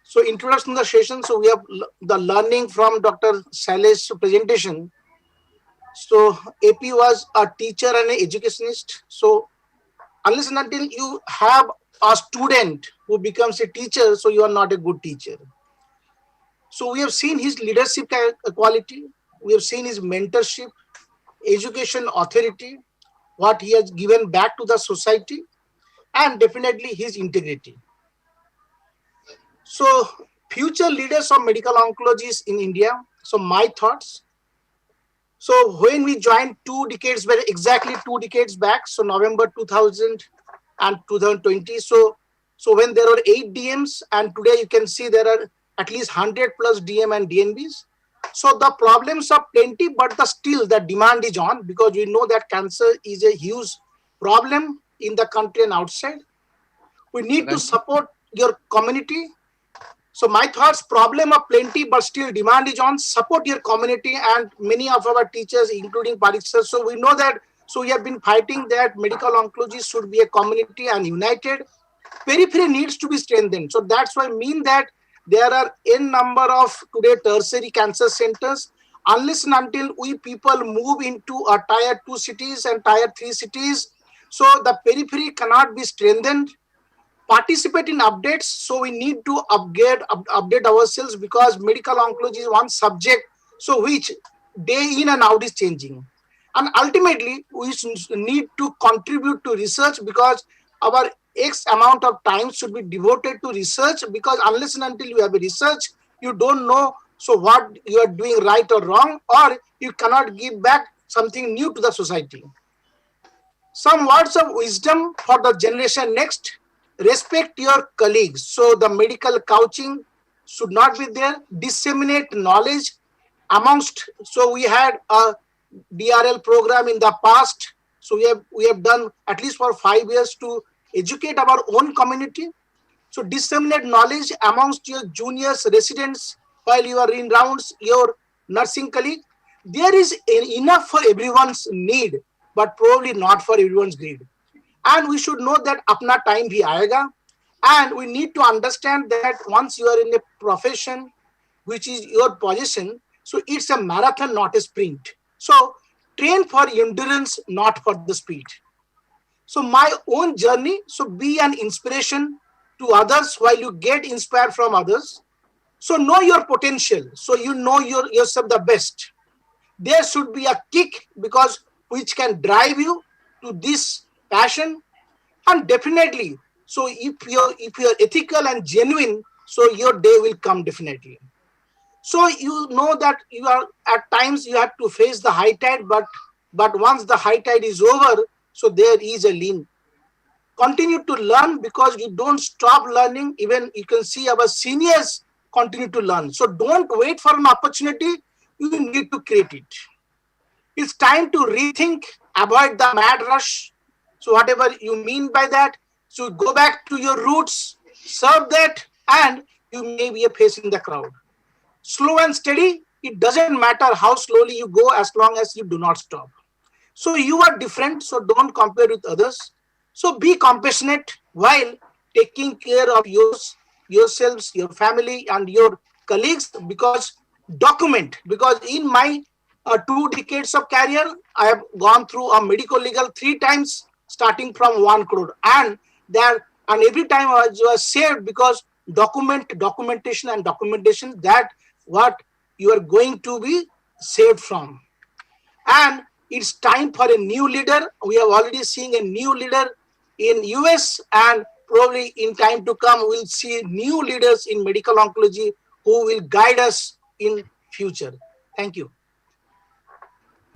So introduction to the session. So we have the learning from Dr. Saleh's presentation. So AP was a teacher and an educationist. So unless and until you have a student who becomes a teacher, so you are not a good teacher. So we have seen his leadership quality. We have seen his mentorship, education authority, what he has given back to the society, and definitely his integrity. So future leaders of medical oncology in India. So my thoughts. So when we joined 2 decades back, exactly 2 decades back, so November 2000 and 2020. So when there were 8 DMs, and today you can see there are at least 100 plus DM and DNBs. So the problems are plenty, but still the demand is on, because we know that cancer is a huge problem in the country and outside. We need to support your community. So my thoughts, problem are plenty, but still demand is on. Support your community, and many of our teachers, including Parikh sir. So we know that, so we have been fighting that medical oncology should be a community and united. Periphery needs to be strengthened. So that's why I mean that there are n number of today tertiary cancer centers. Unless and until we people move into a tier 2 cities and tier 3 cities, so the periphery cannot be strengthened. Participate in updates. So we need to update ourselves, because medical oncology is one subject, so which day in and out is changing. And ultimately, we need to contribute to research, because our X amount of time should be devoted to research, because unless and until you have a research, you don't know so what you are doing right or wrong, or you cannot give back something new to the society. Some words of wisdom for the generation next. Respect your colleagues. So the medical couching should not be there. Disseminate knowledge amongst. So we had a DRL program in the past. So we have done at least for 5 years to educate our own community. So disseminate knowledge amongst your juniors, residents, while you are in rounds, your nursing colleague. There is enough for everyone's need, but probably not for everyone's greed. And we should know that apna time bhi aayega. And we need to understand that once you are in a profession, which is your position, so it's a marathon, not a sprint. So train for endurance, not for the speed. So my own journey, so be an inspiration to others while you get inspired from others. So know your potential. So you know yourself the best. There should be a kick, because which can drive you to this passion. And definitely, so if you're ethical and genuine, so your day will come definitely. So you know that you are at times you have to face the high tide, but once the high tide is over, so there is a lean. Continue to learn, because you don't stop learning. Even you can see our seniors continue to learn. So don't wait for an opportunity. You need to create it. It's time to rethink, avoid the mad rush. So whatever you mean by that, so go back to your roots, serve that, and you may be facing the crowd. Slow and steady, it doesn't matter how slowly you go, as long as you do not stop. So you are different, so don't compare with others. So be compassionate while taking care of yourselves, your family, and your colleagues, because in my 2 decades of career, I have gone through a medical legal 3 times, starting from 1 crore. And every time I was saved, because documentation, that what you are going to be saved from. And it's time for a new leader. We have already seen a new leader in US, and probably in time to come, we'll see new leaders in medical oncology who will guide us in future. Thank you.